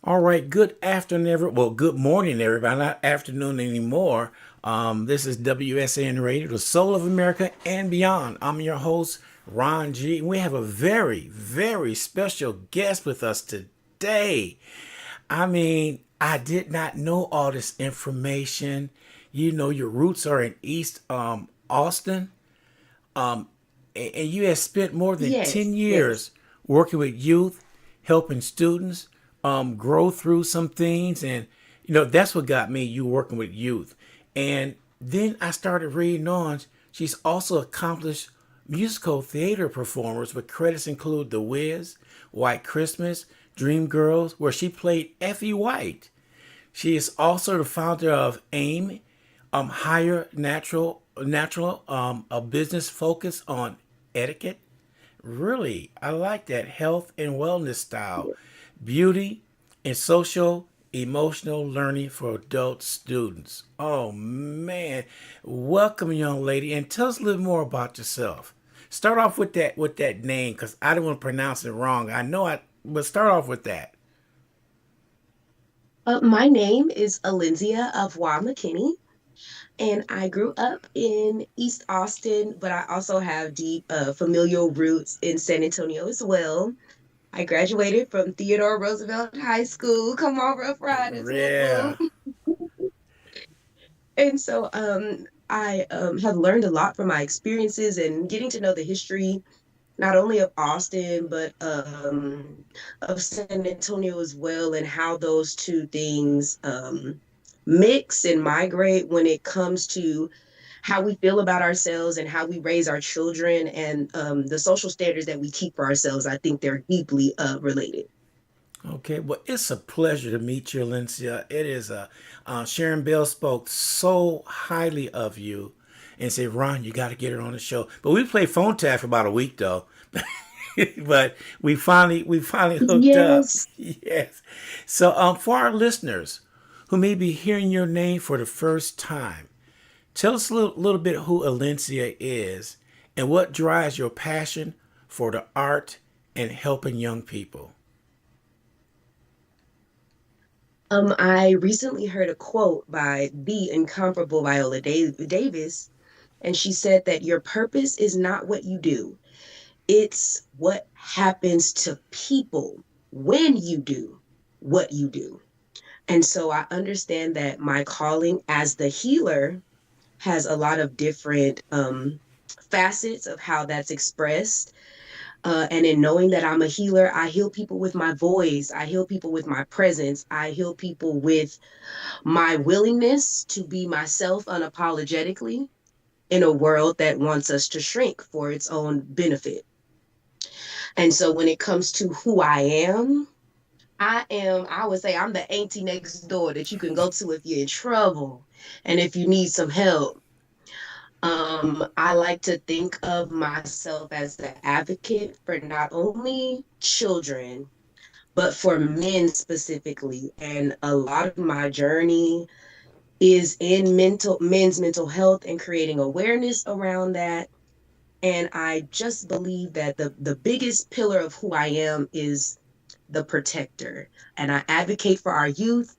All right, good afternoon, well, good morning, everybody. Not afternoon anymore. This is WSAN Radio, the Soul of America and beyond. I'm your host, Ron G. We have a very, very special guest with us today. I mean, I did not know all this information. You know, your roots are in East Austin, and you have spent more than 10 Yes, yes. years working with youth, helping students grow through some things. And, you know, that's what got me, you working with youth. And then I started reading on. She's also accomplished musical theater performers with credits include The Wiz, White Christmas, Dream Girls, where she played Effie White. She is also the founder of AIM, Higher Natural, a business focused on etiquette. Really, I like that health and wellness style, beauty and social emotional learning for adult students. Oh man, welcome, young lady, and tell us a little more about yourself. Start off with that name, because I don't want to pronounce it wrong. I know but start off with that. My name is Alenzia Avoy McKinney, and I grew up in East Austin, but I also have deep familial roots in San Antonio as well. I graduated from Theodore Roosevelt High School. Come on, Rough Riders, whoop Yeah. whoop. And so I have learned a lot from my experiences and getting to know the history not only of Austin, but of San Antonio as well, and how those two things mix and migrate when it comes to how we feel about ourselves and how we raise our children and the social standards that we keep for ourselves. I think they're deeply related. Okay, well, it's a pleasure to meet you, Alicia. It is a Sharon Bell spoke so highly of you, and said, "Ron, you got to get her on the show." But we played phone tag for about a week though, but we finally hooked up. Yes. Yes. So, for our listeners who may be hearing your name for the first time, tell us a little bit who Alencia is and what drives your passion for the art and helping young people. I recently heard a quote by the incomparable Davis, and she said that your purpose is not what you do, it's what happens to people when you do what you do. And so I understand that my calling as the healer has a lot of different facets of how that's expressed. And in knowing that I'm a healer, I heal people with my voice, I heal people with my presence, I heal people with my willingness to be myself unapologetically in a world that wants us to shrink for its own benefit. And so when it comes to who I would say I'm the auntie next door that you can go to if you're in trouble and if you need some help. I like to think of myself as the advocate for not only children, but for men specifically. And a lot of my journey is in men's mental health and creating awareness around that. And I just believe that the biggest pillar of who I am is the protector. And I advocate for our youth.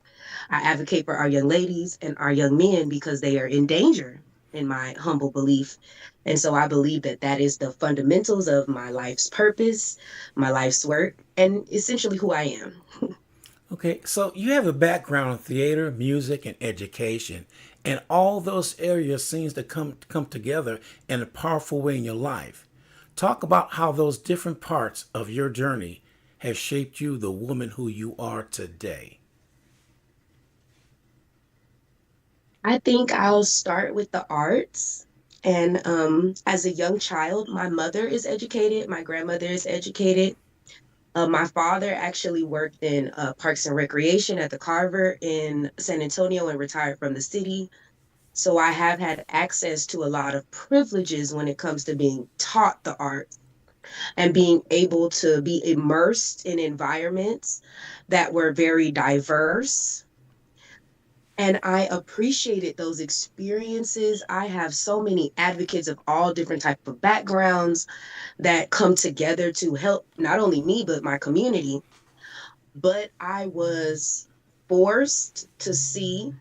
I advocate for our young ladies and our young men because they are in danger, in my humble belief. And so I believe that that is the fundamentals of my life's purpose, my life's work, and essentially who I am. Okay, so you have a background in theater, music, and education, and all those areas seems to come together in a powerful way in your life. Talk about how those different parts of your journey have shaped you, the woman who you are today. I think I'll start with the arts. And as a young child, my mother is educated, my grandmother is educated. My father actually worked in Parks and Recreation at the Carver in San Antonio and retired from the city. So I have had access to a lot of privileges when it comes to being taught the arts and being able to be immersed in environments that were very diverse. And I appreciated those experiences. I have so many advocates of all different type of backgrounds that come together to help not only me but my community. but I was forced to see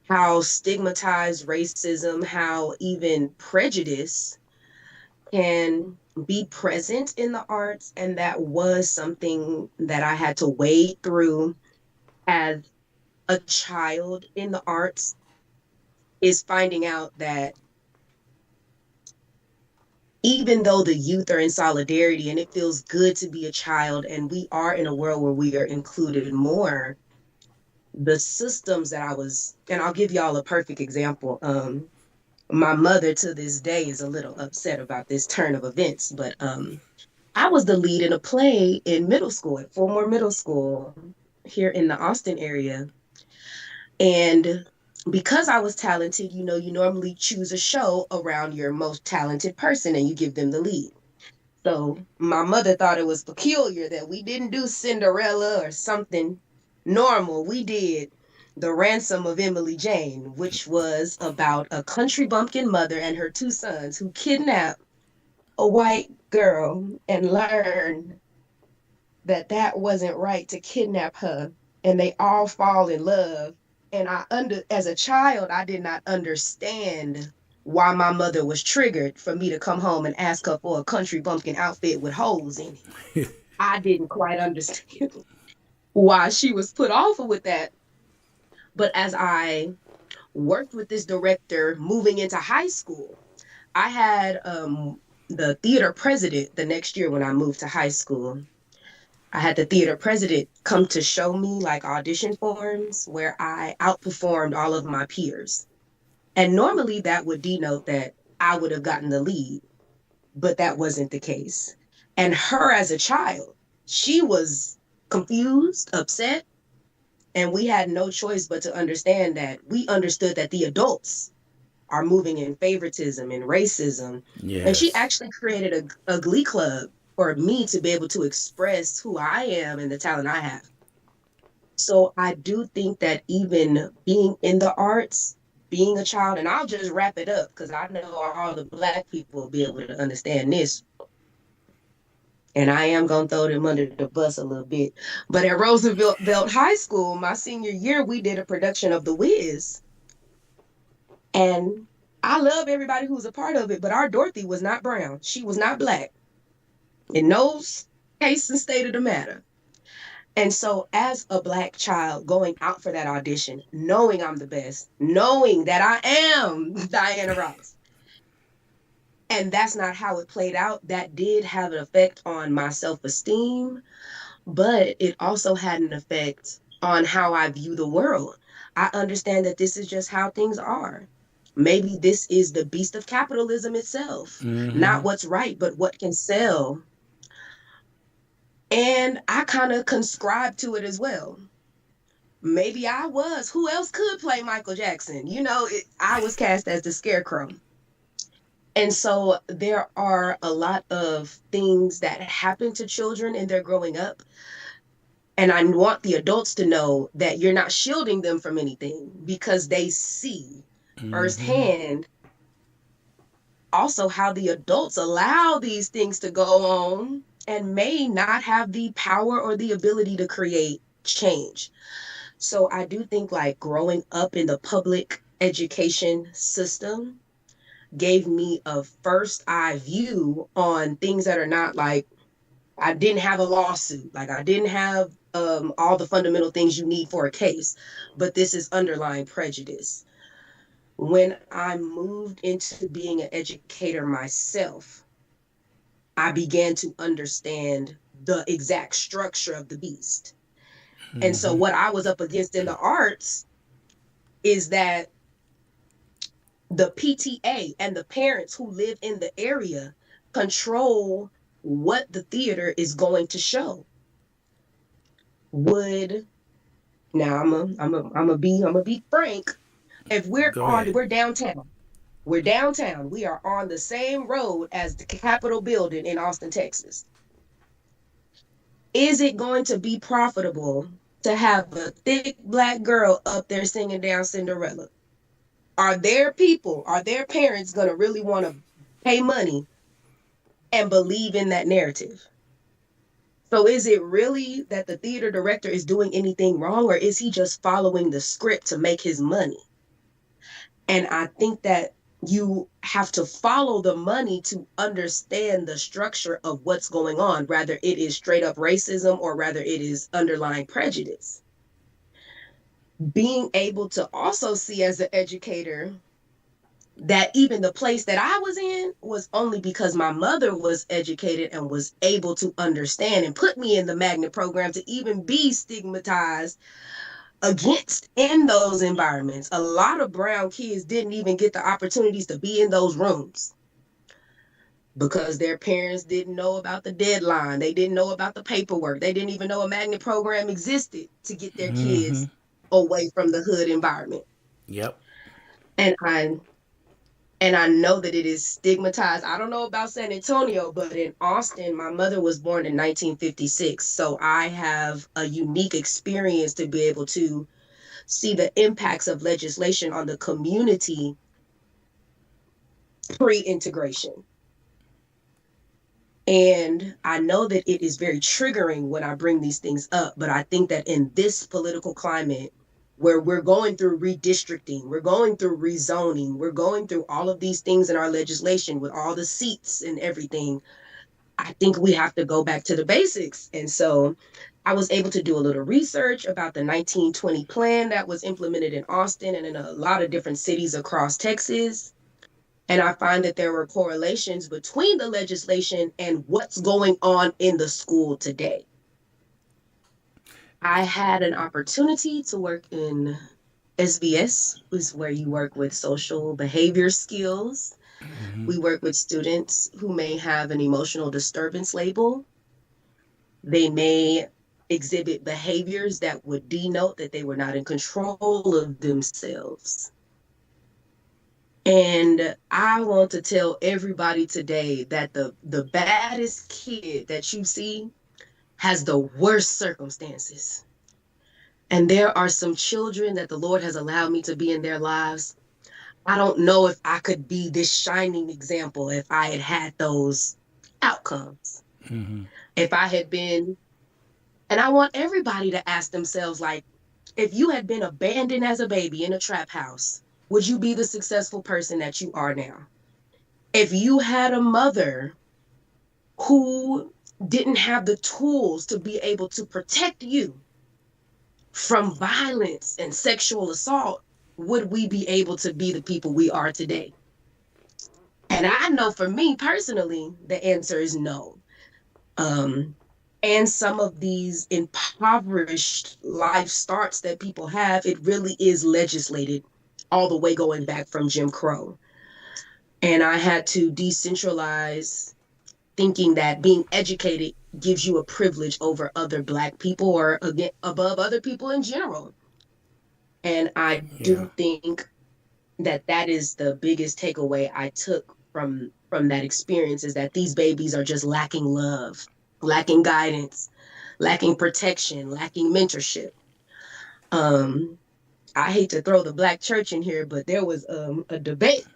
how stigmatized racism, how even prejudice can be present in the arts. And that was something that I had to wade through as a child in the arts, is finding out that even though the youth are in solidarity and it feels good to be a child and we are in a world where we are included more, the systems that I was, and I'll give y'all a perfect example. My mother to this day is a little upset about this turn of events, but I was the lead in a play in middle school at Fulmore Middle School here in the Austin area. And because I was talented, you know, you normally choose a show around your most talented person and you give them the lead. So my mother thought it was peculiar that we didn't do Cinderella or something normal. We did The Ransom of Emily Jane, which was about a country bumpkin mother and her two sons who kidnap a white girl and learn that that wasn't right to kidnap her, and they all fall in love. And as a child, I did not understand why my mother was triggered for me to come home and ask her for a country bumpkin outfit with holes in it. I didn't quite understand why she was put off with that. But as I worked with this director moving into high school, I had the theater president the next year when I moved to high school. I had the theater president come to show me like audition forms where I outperformed all of my peers. And normally that would denote that I would have gotten the lead, but that wasn't the case. And her as a child, she was confused, upset, and we had no choice but to understand that we understood that the adults are moving in favoritism and racism. And she Yes. actually created a glee club for me to be able to express who I am and the talent I have. So I do think that even being in the arts, being a child, and I'll just wrap it up because I know all the Black people will be able to understand this. And I am going to throw them under the bus a little bit. But at Roosevelt High School, my senior year, we did a production of The Wiz. And I love everybody who's a part of it, but our Dorothy was not brown. She was not Black in no case and state of the matter. And so, as a Black child going out for that audition, knowing I'm the best, knowing that I am Diana Ross, and that's not how it played out, that did have an effect on my self esteem, but it also had an effect on how I view the world. I understand that this is just how things are. Maybe this is the beast of capitalism itself, Mm-hmm. not what's right, but what can sell. And I kind of conscribe to it as well. Maybe I was. Who else could play Michael Jackson? You know, I was cast as the Scarecrow. And so there are a lot of things that happen to children in their growing up. And I want the adults to know that you're not shielding them from anything because they see Mm-hmm. firsthand also how the adults allow these things to go on and may not have the power or the ability to create change. So I do think like growing up in the public education system gave me a first eye view on things that are not like, I didn't have a lawsuit, like I didn't have all the fundamental things you need for a case, but this is underlying prejudice. When I moved into being an educator myself, I began to understand the exact structure of the beast. And so Mm-hmm. what I was up against in the arts is that the PTA and the parents who live in the area control what the theater is going to show. Would Now I'm a be frank. If Go ahead. we're downtown. We are on the same road as the Capitol building in Austin, Texas. Is it going to be profitable to have a thick Black girl up there singing down Cinderella? Are their parents going to really want to pay money and believe in that narrative? So is it really that the theater director is doing anything wrong, or is he just following the script to make his money? And I think that you have to follow the money to understand the structure of what's going on, rather it is straight up racism or rather it is underlying prejudice. Being able to also see as an educator that even the place that I was in was only because my mother was educated and was able to understand and put me in the magnet program to even be stigmatized against in those environments. A lot of brown kids didn't even get the opportunities to be in those rooms because their parents didn't know about the deadline. They didn't know about the paperwork. They didn't even know a magnet program existed to get their Mm-hmm. kids away from the hood environment. Yep. And I know that it is stigmatized. I don't know about San Antonio, but in Austin, my mother was born in 1956. So I have a unique experience to be able to see the impacts of legislation on the community pre-integration. And I know that it is very triggering when I bring these things up, but I think that in this political climate where we're going through redistricting, we're going through rezoning, we're going through all of these things in our legislation with all the seats and everything, I think we have to go back to the basics. And so I was able to do a little research about the 1920 plan that was implemented in Austin and in a lot of different cities across Texas. And I find that there were correlations between the legislation and what's going on in the school today. I had an opportunity to work in SBS, which is where you work with social behavior skills. Mm-hmm. We work with students who may have an emotional disturbance label. They may exhibit behaviors that would denote that they were not in control of themselves. And I want to tell everybody today that the baddest kid that you see has the worst circumstances. And there are some children that the Lord has allowed me to be in their lives. I don't know if I could be this shining example if I had had those outcomes. Mm-hmm. If I had been, and I want everybody to ask themselves, like, if you had been abandoned as a baby in a trap house, would you be the successful person that you are now? If you had a mother who didn't have the tools to be able to protect you from violence and sexual assault, would we be able to be the people we are today? And I know for me personally, the answer is no. And some of these impoverished life starts that people have, it really is legislated all the way going back from Jim Crow. And I had to decentralize thinking that being educated gives you a privilege over other Black people or again, above other people in general. And I Yeah. do think that that is the biggest takeaway I took from that experience, is that these babies are just lacking love, lacking guidance, lacking protection, lacking mentorship. Um, I hate to throw the Black church in here, but there was a debate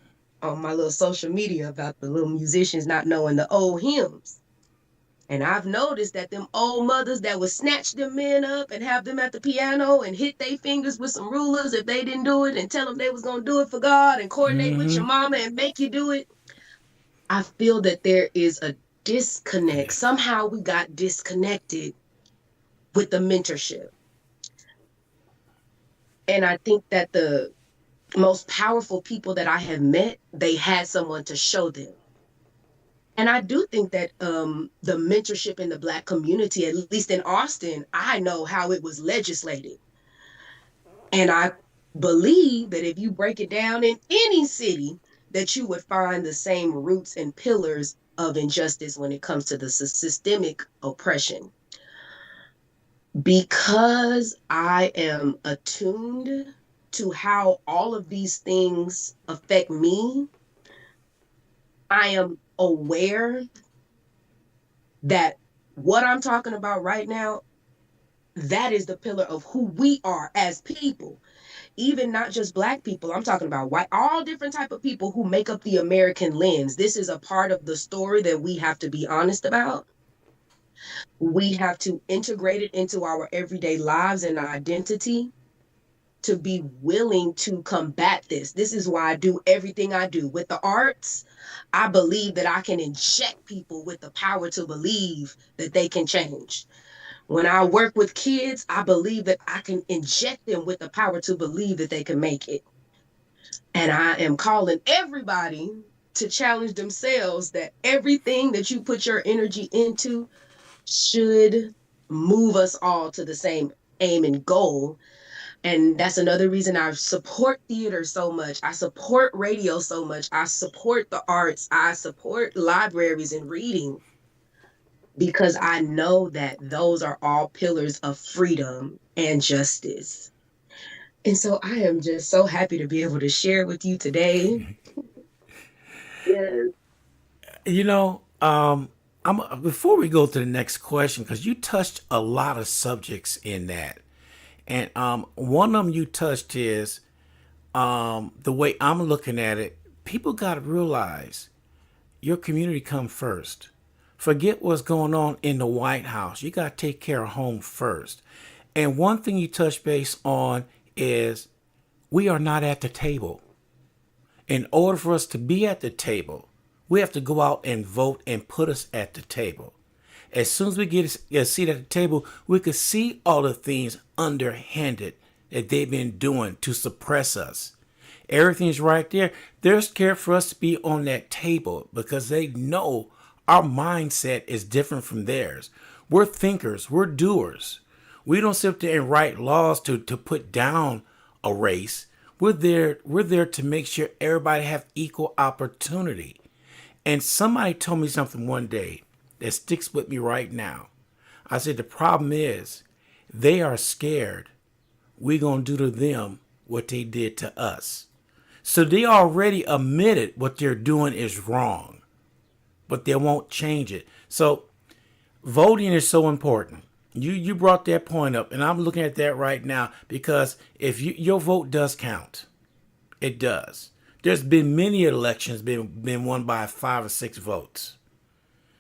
on my little social media about the little musicians not knowing the old hymns. And I've noticed that them old mothers that would snatch them men up and have them at the piano and hit their fingers with some rulers if they didn't do it and tell them they was going to do it for God and coordinate with Mm-hmm. your mama and make you do it. I feel that there is a disconnect. Connect. Somehow we got disconnected with the mentorship. And I think that the most powerful people that I have met, they had someone to show them. And I do think that the mentorship in the Black community, at least in Austin, I know how it was legislated. And I believe that if you break it down in any city, that you would find the same roots and pillars of injustice when it comes to the systemic oppression. Because I am attuned to how all of these things affect me, I am aware that what I'm talking about right now, that is the pillar of who we are as people. Even not just Black people, I'm talking about white, all different type of people who make up the American lens. This is a part of the story that we have to be honest about. We have to integrate it into our everyday lives and identity to be willing to combat this. This is why I do everything I do. With the arts, I believe that I can inject people with the power to believe that they can change. When I work with kids, I believe that I can inject them with the power to believe that they can make it. And I am calling everybody to challenge themselves that everything that you put your energy into should move us all to the same aim and goal. And that's another reason I support theater so much. I support radio so much. I support the arts. I support libraries and reading because I know that those are all pillars of freedom and justice. And so I am just so happy to be able to share with you today. Yes. You know, I'm before we go to the next question, because you touched a lot of subjects in that, and one of them you touched is the way I'm looking at it. People got to realize your community come first. Forget what's going on in the White House. You got to take care of home first. And one thing you touch base on is we are not at the table. In order for us to be at the table, we have to go out and vote and put us at the table. As soon as we get a seat at the table, we could see all the things underhanded that they've been doing to suppress us. Everything's right there. They're scared for us to be on that table because they know our mindset is different from theirs. We're thinkers, we're doers. We don't sit there and write laws to put down a race. We're there to make sure everybody have equal opportunity. And somebody told me something one day that sticks with me right now. I said the problem is they are scared we're going to do to them what they did to us. So they already admitted what they're doing is wrong, but they won't change it. So voting is so important. You brought that point up, and I'm looking at that right now because if your vote does count, it does. There's been many elections been won by 5 or 6 votes.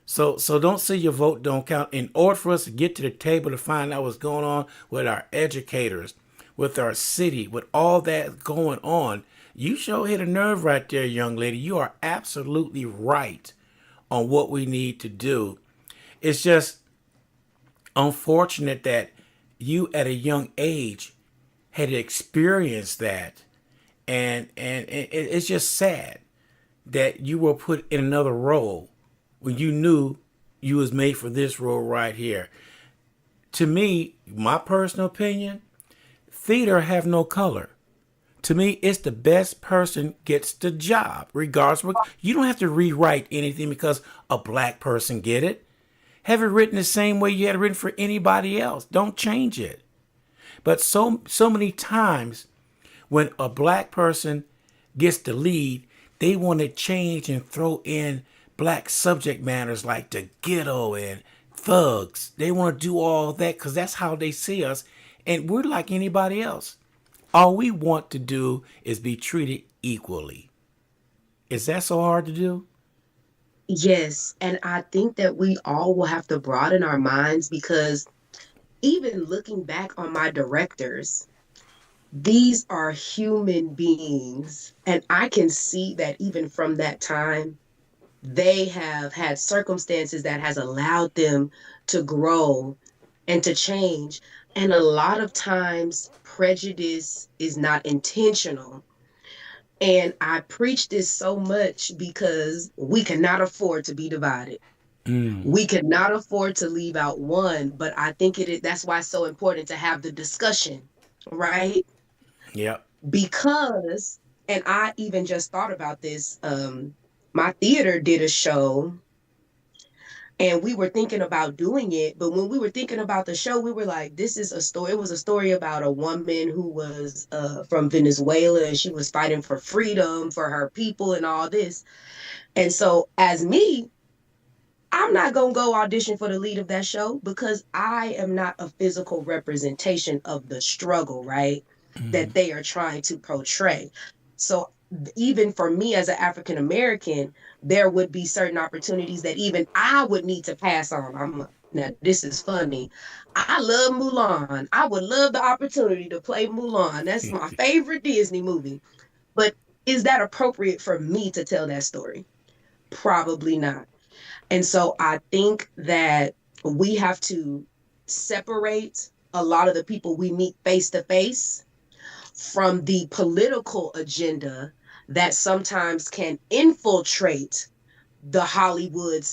So don't say your vote don't count. In order for us to get to the table to find out what's going on with our educators, with our city, with all that going on, you sure hit a nerve right there, young lady. You are absolutely right on what we need to do. It's just unfortunate that you at a young age had experienced that, and it's just sad that you were put in another role when you knew you was made for this role right here. To me, my personal opinion, theater have no color. To me, it's the best person gets the job, regardless. You don't have to rewrite anything because a black person get it. Have it written the same way you had it written for anybody else. Don't change it. But so many times when a black person gets the lead, they want to change and throw in black subject matters like the ghetto and thugs. They want to do all that because that's how they see us. And we're like anybody else. All we want to do is be treated equally. Is that so hard to do? Yes. And I think that we all will have to broaden our minds because even looking back on my directors, these are human beings. And I can see that even from that time, they have had circumstances that has allowed them to grow and to change. And a lot of times prejudice is not intentional. And I preach this so much because we cannot afford to be divided. We cannot afford to leave out one, but I think it is that's why it's so important to have the discussion, right? Yep. Because, and I even just thought about this, my theater did a show and we were thinking about doing it, but when we were thinking about the show, we were like, this is a story. It was a story about a woman who was from Venezuela and she was fighting for freedom for her people and all this. And so as me, I'm not going to go audition for the lead of that show because I am not a physical representation of the struggle, right? That they are trying to portray. So even for me as an African American, there would be certain opportunities that even I would need to pass on. Now, this is funny. I love Mulan. I would love the opportunity to play Mulan. That's my favorite Disney movie. But is that appropriate for me to tell that story? Probably not. And so I think that we have to separate a lot of the people we meet face to face from the political agenda that sometimes can infiltrate the Hollywood